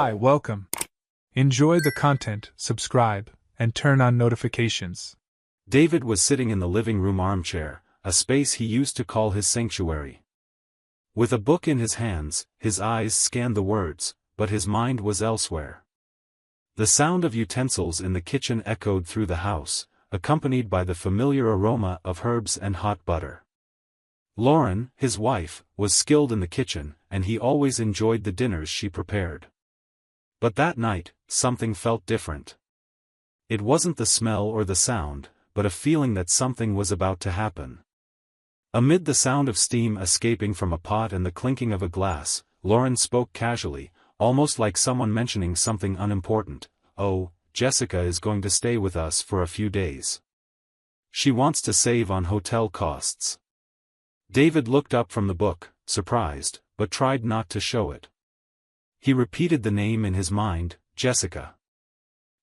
Hi, welcome. Enjoy the content, subscribe, and turn on notifications. David was sitting in the living room armchair, a space he used to call his sanctuary. With a book in his hands, his eyes scanned the words, but his mind was elsewhere. The sound of utensils in the kitchen echoed through the house, accompanied by the familiar aroma of herbs and hot butter. Lauren, his wife, was skilled in the kitchen, and he always enjoyed the dinners she prepared. But that night, something felt different. It wasn't the smell or the sound, but a feeling that something was about to happen. Amid the sound of steam escaping from a pot and the clinking of a glass, Lauren spoke casually, almost like someone mentioning something unimportant. "Oh, Jessica is going to stay with us for a few days. She wants to save on hotel costs." David looked up from the book, surprised, but tried not to show it. He repeated the name in his mind, Jessica.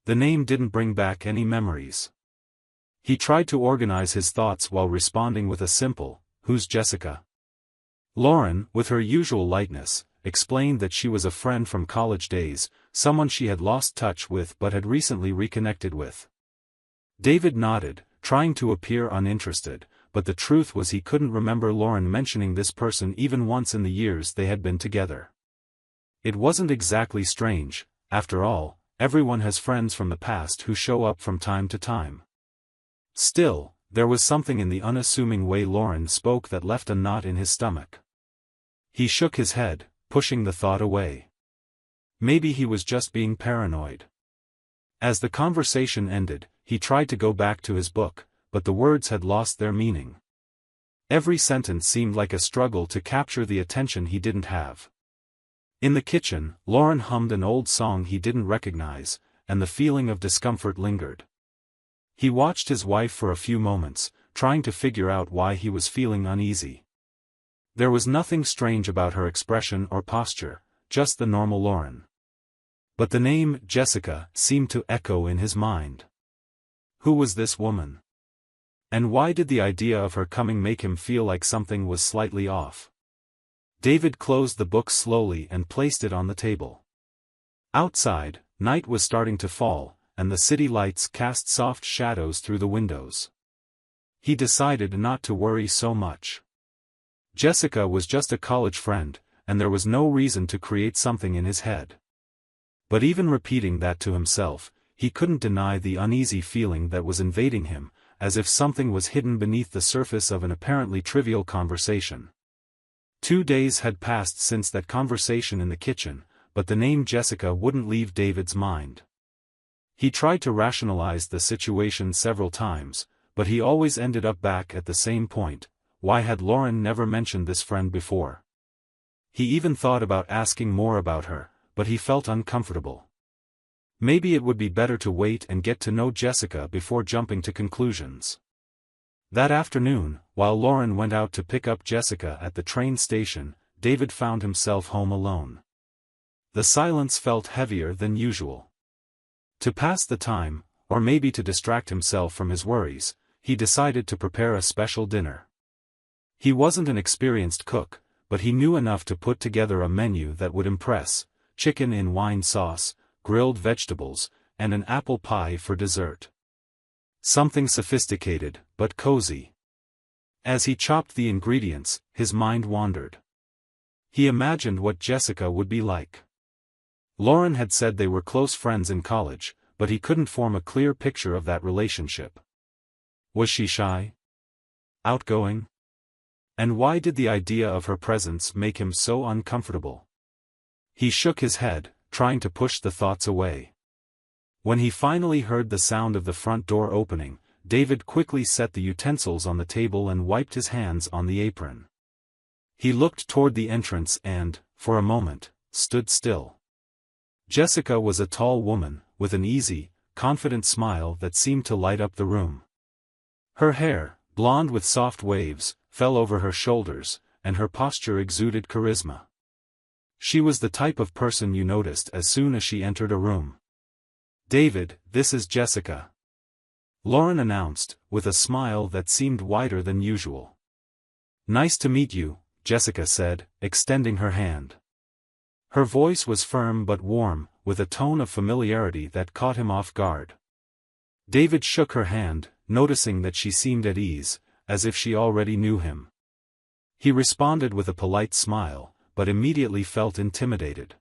The name didn't bring back any memories. He tried to organize his thoughts while responding with a simple, "Who's Jessica?" Lauren, with her usual lightness, explained that she was a friend from college days, someone she had lost touch with but had recently reconnected with. David nodded, trying to appear uninterested, but the truth was he couldn't remember Lauren mentioning this person even once in the years they had been together. It wasn't exactly strange, after all, everyone has friends from the past who show up from time to time. Still, there was something in the unassuming way Lauren spoke that left a knot in his stomach. He shook his head, pushing the thought away. Maybe he was just being paranoid. As the conversation ended, he tried to go back to his book, but the words had lost their meaning. Every sentence seemed like a struggle to capture the attention he didn't have. In the kitchen, Lauren hummed an old song he didn't recognize, and the feeling of discomfort lingered. He watched his wife for a few moments, trying to figure out why he was feeling uneasy. There was nothing strange about her expression or posture, just the normal Lauren. But the name, Jessica, seemed to echo in his mind. Who was this woman? And why did the idea of her coming make him feel like something was slightly off? David closed the book slowly and placed it on the table. Outside, night was starting to fall, and the city lights cast soft shadows through the windows. He decided not to worry so much. Jessica was just a college friend, and there was no reason to create something in his head. But even repeating that to himself, he couldn't deny the uneasy feeling that was invading him, as if something was hidden beneath the surface of an apparently trivial conversation. 2 days had passed since that conversation in the kitchen, but the name Jessica wouldn't leave David's mind. He tried to rationalize the situation several times, but he always ended up back at the same point. Why had Lauren never mentioned this friend before? He even thought about asking more about her, but he felt uncomfortable. Maybe it would be better to wait and get to know Jessica before jumping to conclusions. That afternoon, while Lauren went out to pick up Jessica at the train station, David found himself home alone. The silence felt heavier than usual. To pass the time, or maybe to distract himself from his worries, he decided to prepare a special dinner. He wasn't an experienced cook, but he knew enough to put together a menu that would impress: chicken in wine sauce, grilled vegetables, and an apple pie for dessert. Something sophisticated, but cozy. As he chopped the ingredients, his mind wandered. He imagined what Jessica would be like. Lauren had said they were close friends in college, but he couldn't form a clear picture of that relationship. Was she shy? Outgoing? And why did the idea of her presence make him so uncomfortable? He shook his head, trying to push the thoughts away. When he finally heard the sound of the front door opening, David quickly set the utensils on the table and wiped his hands on the apron. He looked toward the entrance and, for a moment, stood still. Jessica was a tall woman, with an easy, confident smile that seemed to light up the room. Her hair, blonde with soft waves, fell over her shoulders, and her posture exuded charisma. She was the type of person you noticed as soon as she entered a room. "David, this is Jessica," Lauren announced, with a smile that seemed wider than usual. "Nice to meet you," Jessica said, extending her hand. Her voice was firm but warm, with a tone of familiarity that caught him off guard. David shook her hand, noticing that she seemed at ease, as if she already knew him. He responded with a polite smile, but immediately felt intimidated.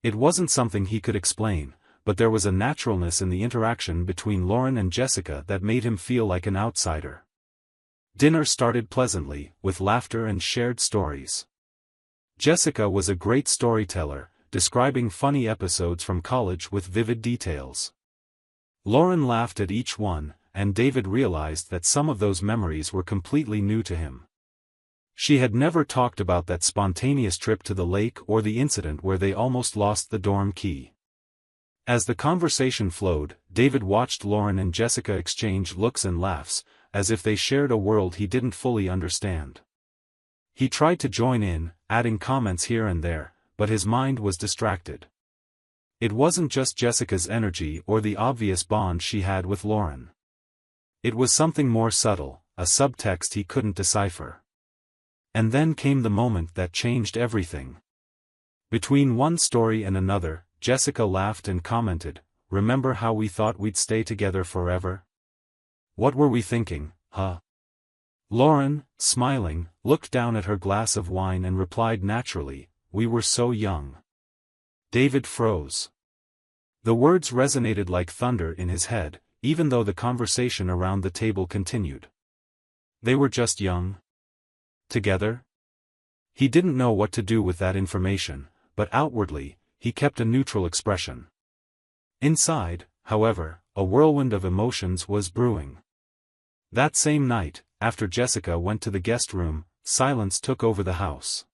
It wasn't something he could explain, but there was a naturalness in the interaction between Lauren and Jessica that made him feel like an outsider. Dinner started pleasantly, with laughter and shared stories. Jessica was a great storyteller, describing funny episodes from college with vivid details. Lauren laughed at each one, and David realized that some of those memories were completely new to him. She had never talked about that spontaneous trip to the lake or the incident where they almost lost the dorm key. As the conversation flowed, David watched Lauren and Jessica exchange looks and laughs, as if they shared a world he didn't fully understand. He tried to join in, adding comments here and there, but his mind was distracted. It wasn't just Jessica's energy or the obvious bond she had with Lauren. It was something more subtle, a subtext he couldn't decipher. And then came the moment that changed everything. Between one story and another, Jessica laughed and commented, "Remember how we thought we'd stay together forever? What were we thinking, huh?" Lauren, smiling, looked down at her glass of wine and replied naturally, "We were so young." David froze. The words resonated like thunder in his head, even though the conversation around the table continued. They were just young. Together? He didn't know what to do with that information, but outwardly, he kept a neutral expression. Inside, however, a whirlwind of emotions was brewing. That same night, after Jessica went to the guest room, silence took over the house.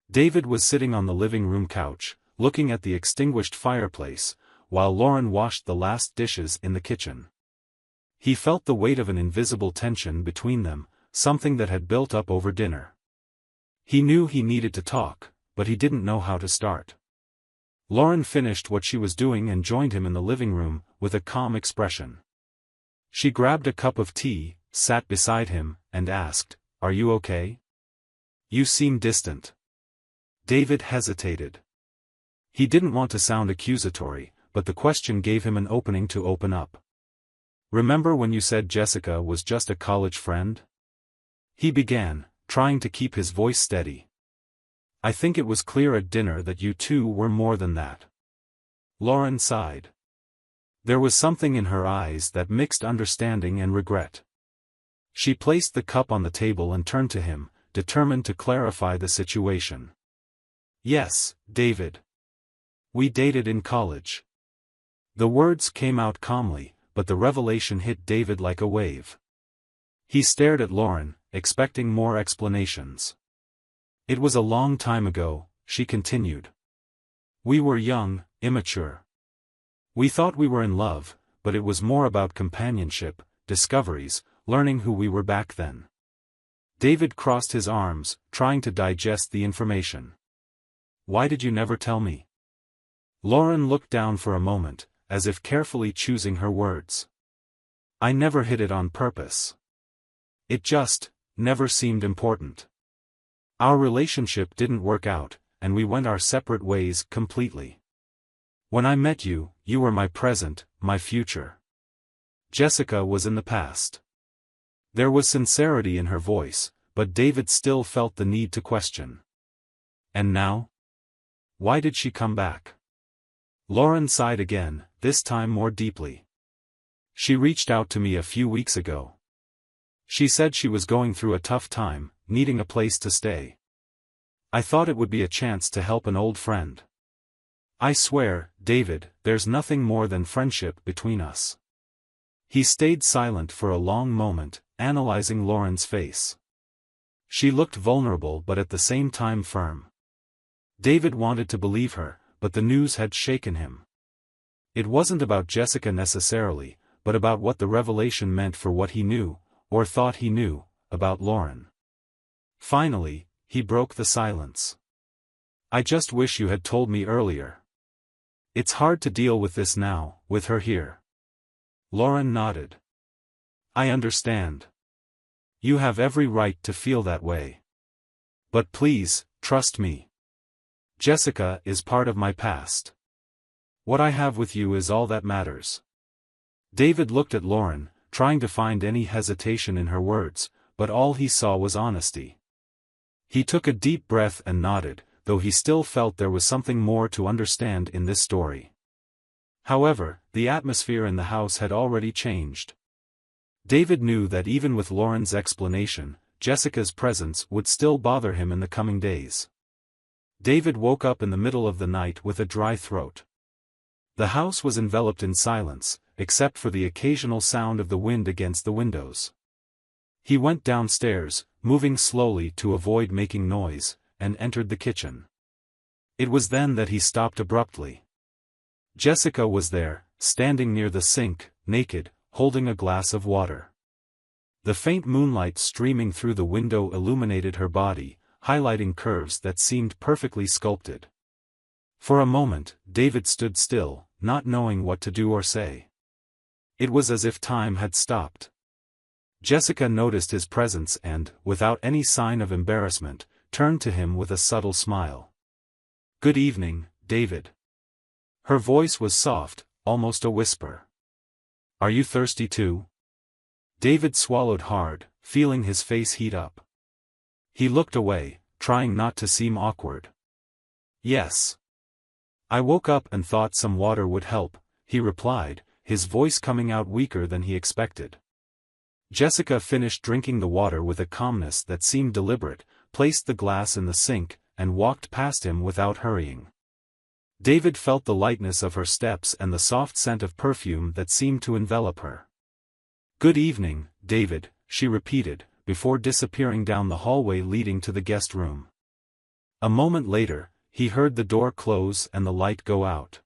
David was sitting on the living room couch, looking at the extinguished fireplace, while Lauren washed the last dishes in the kitchen. He felt the weight of an invisible tension between them, something that had built up over dinner. He knew he needed to talk, but he didn't know how to start. Lauren finished what she was doing and joined him in the living room, with a calm expression. She grabbed a cup of tea, sat beside him, and asked, "Are you okay? You seem distant." David hesitated. He didn't want to sound accusatory, but the question gave him an opening to open up. "Remember when you said Jessica was just a college friend?" He began, trying to keep his voice steady. "I think it was clear at dinner that you two were more than that." Lauren sighed. There was something in her eyes that mixed understanding and regret. She placed the cup on the table and turned to him, determined to clarify the situation. "Yes, David. We dated in college." The words came out calmly, but the revelation hit David like a wave. He stared at Lauren, expecting more explanations. "It was a long time ago," she continued. "We were young, immature. We thought we were in love, but it was more about companionship, discoveries, learning who we were back then." David crossed his arms, trying to digest the information. "Why did you never tell me?" Lauren looked down for a moment, as if carefully choosing her words. "I never hid it on purpose. It just never seemed important. Our relationship didn't work out, and we went our separate ways completely. When I met you, you were my present, my future. Jessica was in the past." There was sincerity in her voice, but David still felt the need to question. "And now? Why did she come back?" Lauren sighed again, this time more deeply. "She reached out to me a few weeks ago. She said she was going through a tough time, needing a place to stay. I thought it would be a chance to help an old friend. I swear, David, there's nothing more than friendship between us." He stayed silent for a long moment, analyzing Lauren's face. She looked vulnerable but at the same time firm. David wanted to believe her, but the news had shaken him. It wasn't about Jessica necessarily, but about what the revelation meant for what he knew, or thought he knew, about Lauren. Finally, he broke the silence. "I just wish you had told me earlier. It's hard to deal with this now, with her here." Lauren nodded. "I understand. You have every right to feel that way. But please, trust me. Jessica is part of my past. What I have with you is all that matters. David looked at Lauren, trying to find any hesitation in her words, but all he saw was honesty. He took a deep breath and nodded, though he still felt there was something more to understand in this story. However, the atmosphere in the house had already changed. David knew that even with Lauren's explanation, Jessica's presence would still bother him in the coming days. David woke up in the middle of the night with a dry throat. The house was enveloped in silence, except for the occasional sound of the wind against the windows. He went downstairs, moving slowly to avoid making noise, and entered the kitchen. It was then that he stopped abruptly. Jessica was there, standing near the sink, naked, holding a glass of water. The faint moonlight streaming through the window illuminated her body, highlighting curves that seemed perfectly sculpted. For a moment, David stood still, not knowing what to do or say. It was as if time had stopped. Jessica noticed his presence and, without any sign of embarrassment, turned to him with a subtle smile. "Good evening, David." Her voice was soft, almost a whisper. "Are you thirsty too?" David swallowed hard, feeling his face heat up. He looked away, trying not to seem awkward. "Yes. I woke up and thought some water would help," he replied, his voice coming out weaker than he expected. Jessica finished drinking the water with a calmness that seemed deliberate, placed the glass in the sink, and walked past him without hurrying. David felt the lightness of her steps and the soft scent of perfume that seemed to envelop her. "Good evening, David," she repeated, before disappearing down the hallway leading to the guest room. A moment later, he heard the door close and the light go out.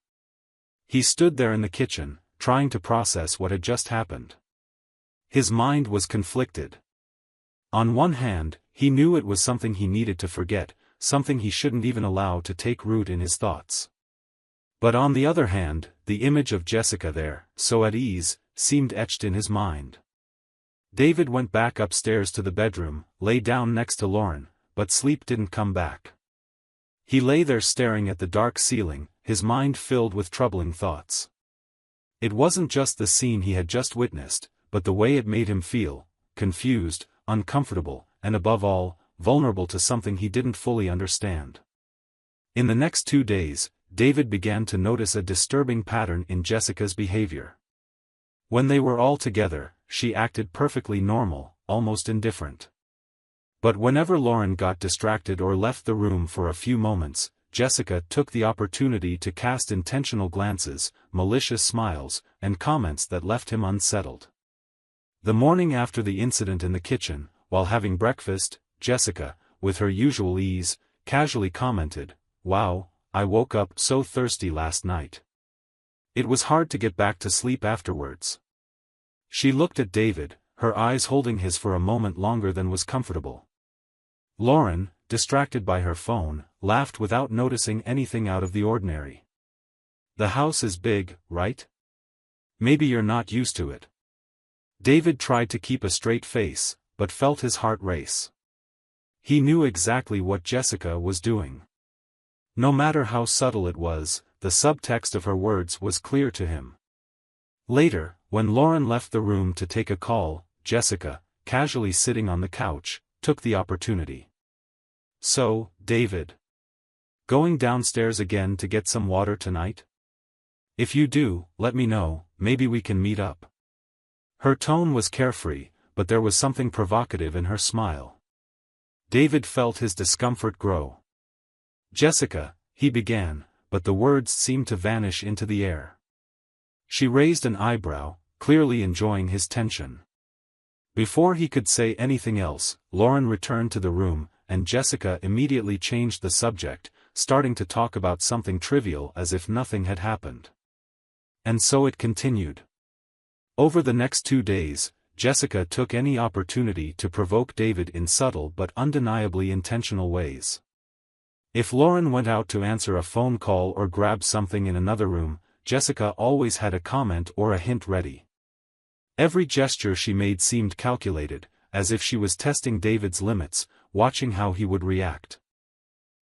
He stood there in the kitchen, trying to process what had just happened. His mind was conflicted. On one hand, he knew it was something he needed to forget, something he shouldn't even allow to take root in his thoughts. But on the other hand, the image of Jessica there, so at ease, seemed etched in his mind. David went back upstairs to the bedroom, lay down next to Lauren, but sleep didn't come back. He lay there staring at the dark ceiling, his mind filled with troubling thoughts. It wasn't just the scene he had just witnessed, but the way it made him feel, confused, uncomfortable, and above all, vulnerable to something he didn't fully understand. In the next 2 days, David began to notice a disturbing pattern in Jessica's behavior. When they were all together, she acted perfectly normal, almost indifferent. But whenever Lauren got distracted or left the room for a few moments, Jessica took the opportunity to cast intentional glances, malicious smiles, and comments that left him unsettled. The morning after the incident in the kitchen, while having breakfast, Jessica, with her usual ease, casually commented, "Wow, I woke up so thirsty last night. It was hard to get back to sleep afterwards." She looked at David, her eyes holding his for a moment longer than was comfortable. Lauren, distracted by her phone, laughed without noticing anything out of the ordinary. "The house is big, right? Maybe you're not used to it." David tried to keep a straight face, but felt his heart race. He knew exactly what Jessica was doing. No matter how subtle it was, the subtext of her words was clear to him. Later, when Lauren left the room to take a call, Jessica, casually sitting on the couch, took the opportunity. "So, David, going downstairs again to get some water tonight? If you do, let me know, maybe we can meet up." Her tone was carefree, but there was something provocative in her smile. David felt his discomfort grow. "Jessica," he began, but the words seemed to vanish into the air. She raised an eyebrow, clearly enjoying his tension. Before he could say anything else, Lauren returned to the room, and Jessica immediately changed the subject, starting to talk about something trivial as if nothing had happened. And so it continued. Over the next 2 days, Jessica took any opportunity to provoke David in subtle but undeniably intentional ways. If Lauren went out to answer a phone call or grab something in another room, Jessica always had a comment or a hint ready. Every gesture she made seemed calculated, as if she was testing David's limits, watching how he would react.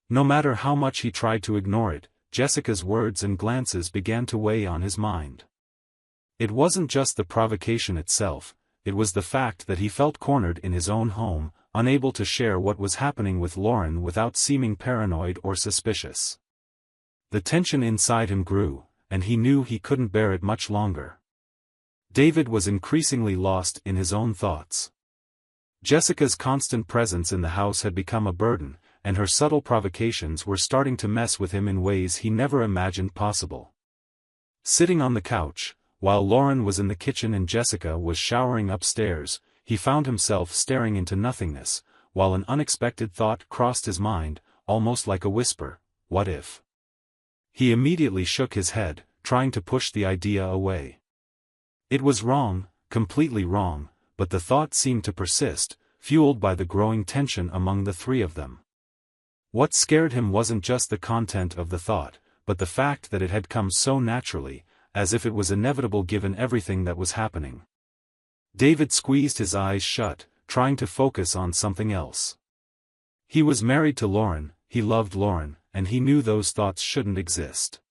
No matter how much he tried to ignore it, Jessica's words and glances began to weigh on his mind. It wasn't just the provocation itself, it was the fact that he felt cornered in his own home, unable to share what was happening with Lauren without seeming paranoid or suspicious. The tension inside him grew, and he knew he couldn't bear it much longer. David was increasingly lost in his own thoughts. Jessica's constant presence in the house had become a burden, and her subtle provocations were starting to mess with him in ways he never imagined possible. Sitting on the couch, while Lauren was in the kitchen and Jessica was showering upstairs, he found himself staring into nothingness, while an unexpected thought crossed his mind, almost like a whisper, what if? He immediately shook his head, trying to push the idea away. It was wrong, completely wrong, but the thought seemed to persist, fueled by the growing tension among the three of them. What scared him wasn't just the content of the thought, but the fact that it had come so naturally, as if it was inevitable given everything that was happening. David squeezed his eyes shut, trying to focus on something else. He was married to Lauren, he loved Lauren, and he knew those thoughts shouldn't exist.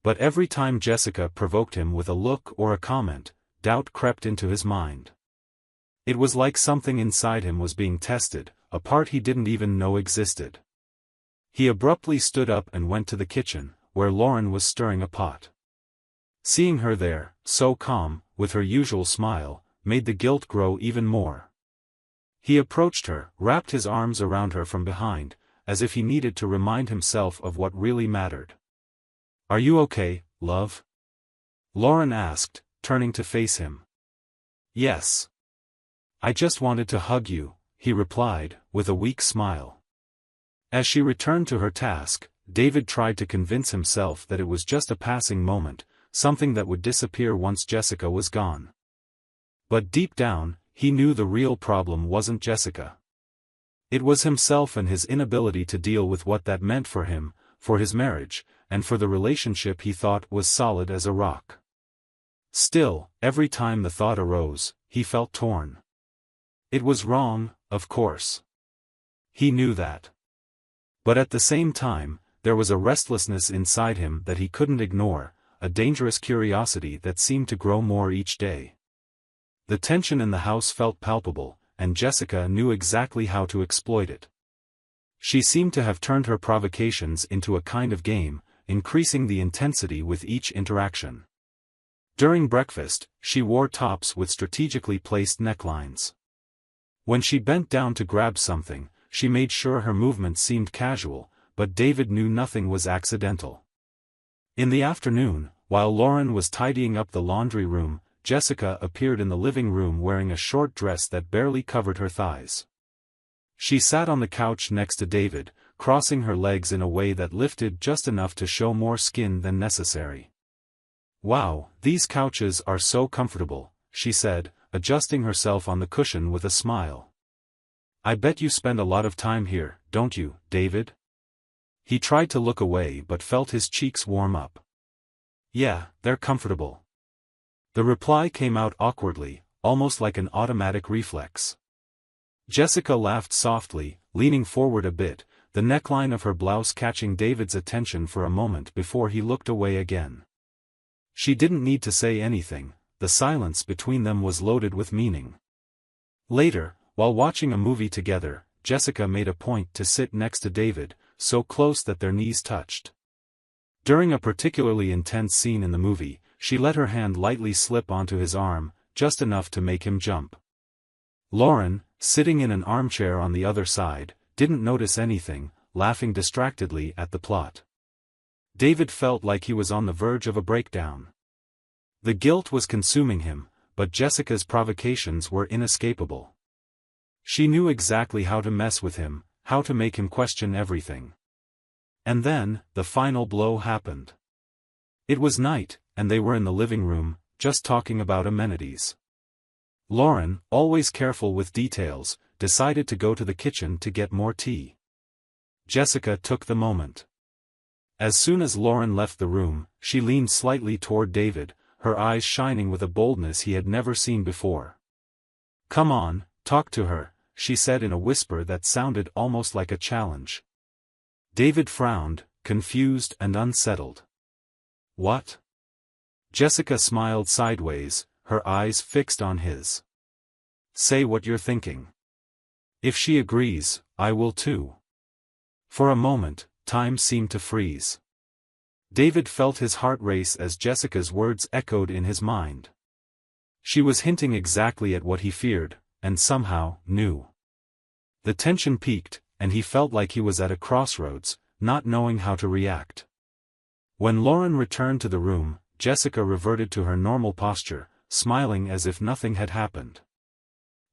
But every time Jessica provoked him with a look or a comment, doubt crept into his mind. It was like something inside him was being tested, a part he didn't even know existed. He abruptly stood up and went to the kitchen, where Lauren was stirring a pot. Seeing her there, so calm, with her usual smile, made the guilt grow even more. He approached her, wrapped his arms around her from behind, as if he needed to remind himself of what really mattered. "Are you okay, love?" Lauren asked, turning to face him. "Yes. I just wanted to hug you," he replied, with a weak smile. As she returned to her task, David tried to convince himself that it was just a passing moment, something that would disappear once Jessica was gone. But deep down, he knew the real problem wasn't Jessica. It was himself and his inability to deal with what that meant for him, for his marriage, and for the relationship he thought was solid as a rock. Still, every time the thought arose, he felt torn. It was wrong, of course. He knew that. But at the same time, there was a restlessness inside him that he couldn't ignore, a dangerous curiosity that seemed to grow more each day. The tension in the house felt palpable, and Jessica knew exactly how to exploit it. She seemed to have turned her provocations into a kind of game, increasing the intensity with each interaction. During breakfast, she wore tops with strategically placed necklines. When she bent down to grab something, she made sure her movement seemed casual, but David knew nothing was accidental. In the afternoon, while Lauren was tidying up the laundry room, Jessica appeared in the living room wearing a short dress that barely covered her thighs. She sat on the couch next to David, crossing her legs in a way that lifted just enough to show more skin than necessary. "Wow, these couches are so comfortable," she said, adjusting herself on the cushion with a smile. "I bet you spend a lot of time here, don't you, David?" He tried to look away but felt his cheeks warm up. "Yeah, they're comfortable." The reply came out awkwardly, almost like an automatic reflex. Jessica laughed softly, leaning forward a bit, the neckline of her blouse catching David's attention for a moment before he looked away again. She didn't need to say anything, the silence between them was loaded with meaning. Later, while watching a movie together, Jessica made a point to sit next to David, so close that their knees touched. During a particularly intense scene in the movie, she let her hand lightly slip onto his arm, just enough to make him jump. Lauren, sitting in an armchair on the other side, didn't notice anything, laughing distractedly at the plot. David felt like he was on the verge of a breakdown. The guilt was consuming him, but Jessica's provocations were inescapable. She knew exactly how to mess with him, how to make him question everything. And then, the final blow happened. It was night, and they were in the living room, just talking about amenities. Lauren, always careful with details, decided to go to the kitchen to get more tea. Jessica took the moment. As soon as Lauren left the room, she leaned slightly toward David, her eyes shining with a boldness he had never seen before. "Come on, talk to her," she said in a whisper that sounded almost like a challenge. David frowned, confused and unsettled. What? Jessica smiled sideways, her eyes fixed on his. Say what you're thinking. If she agrees, I will too. For a moment, time seemed to freeze. David felt his heart race as Jessica's words echoed in his mind. She was hinting exactly at what he feared, and somehow, knew. The tension peaked, and he felt like he was at a crossroads, not knowing how to react. When Lauren returned to the room, Jessica reverted to her normal posture, smiling as if nothing had happened.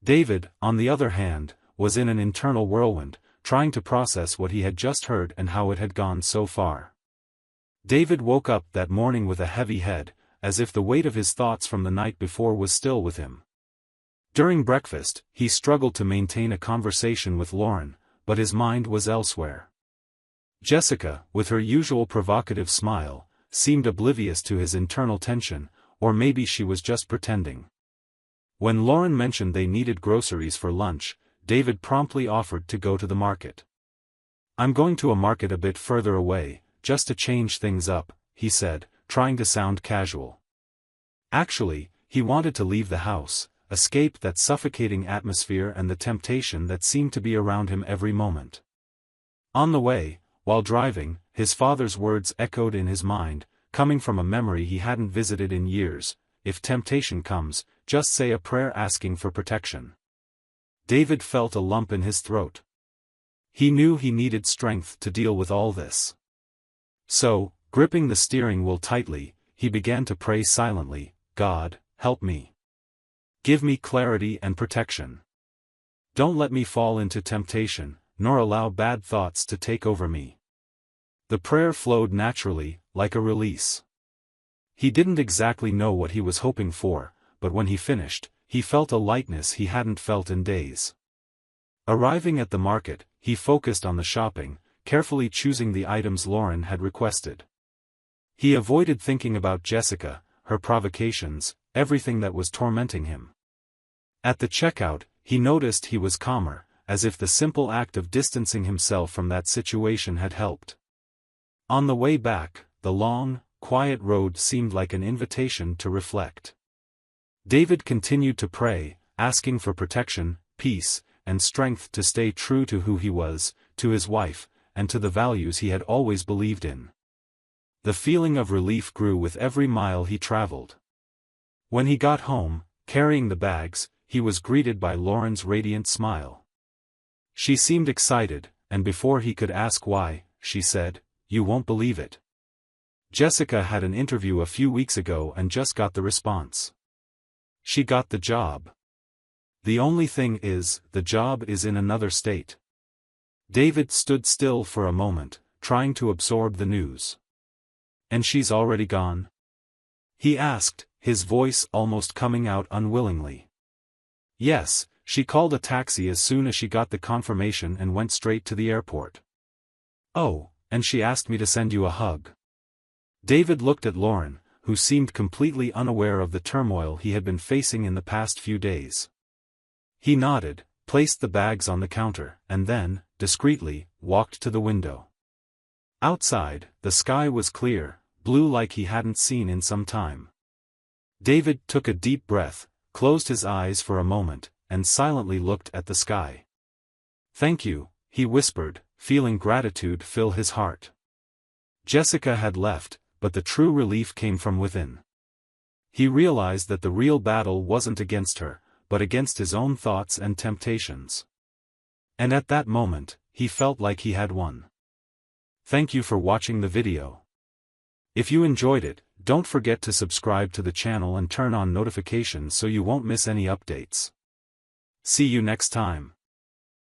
David, on the other hand, was in an internal whirlwind, trying to process what he had just heard and how it had gone so far. David woke up that morning with a heavy head, as if the weight of his thoughts from the night before was still with him. During breakfast, he struggled to maintain a conversation with Lauren, but his mind was elsewhere. Jessica, with her usual provocative smile, seemed oblivious to his internal tension, or maybe she was just pretending. When Lauren mentioned they needed groceries for lunch, David promptly offered to go to the market. I'm going to a market a bit further away, just to change things up, he said, trying to sound casual. Actually, he wanted to leave the house, escape that suffocating atmosphere and the temptation that seemed to be around him every moment. On the way, while driving, his father's words echoed in his mind, coming from a memory he hadn't visited in years. If temptation comes, just say a prayer asking for protection. David felt a lump in his throat. He knew he needed strength to deal with all this. So, gripping the steering wheel tightly, he began to pray silently, God, help me. Give me clarity and protection. Don't let me fall into temptation, nor allow bad thoughts to take over me. The prayer flowed naturally, like a release. He didn't exactly know what he was hoping for, but when he finished, he felt a lightness he hadn't felt in days. Arriving at the market, he focused on the shopping, carefully choosing the items Lauren had requested. He avoided thinking about Jessica, her provocations, everything that was tormenting him. At the checkout, he noticed he was calmer, as if the simple act of distancing himself from that situation had helped. On the way back, the long, quiet road seemed like an invitation to reflect. David continued to pray, asking for protection, peace, and strength to stay true to who he was, to his wife, and to the values he had always believed in. The feeling of relief grew with every mile he traveled. When he got home, carrying the bags, he was greeted by Lauren's radiant smile. She seemed excited, and before he could ask why, she said, "You won't believe it. Jessica had an interview a few weeks ago and just got the response. She got the job. The only thing is, the job is in another state." David stood still for a moment, trying to absorb the news. "And she's already gone?" he asked, his voice almost coming out unwillingly. "Yes, she called a taxi as soon as she got the confirmation and went straight to the airport. Oh, and she asked me to send you a hug." David looked at Lauren, who seemed completely unaware of the turmoil he had been facing in the past few days. He nodded, placed the bags on the counter, and then, discreetly, walked to the window. Outside, the sky was clear, blue like he hadn't seen in some time. David took a deep breath, closed his eyes for a moment, and silently looked at the sky. "Thank you," he whispered, feeling gratitude fill his heart. Jessica had left, but the true relief came from within. He realized that the real battle wasn't against her, but against his own thoughts and temptations. And at that moment, he felt like he had won. Thank you for watching the video. If you enjoyed it, don't forget to subscribe to the channel and turn on notifications so you won't miss any updates. See you next time.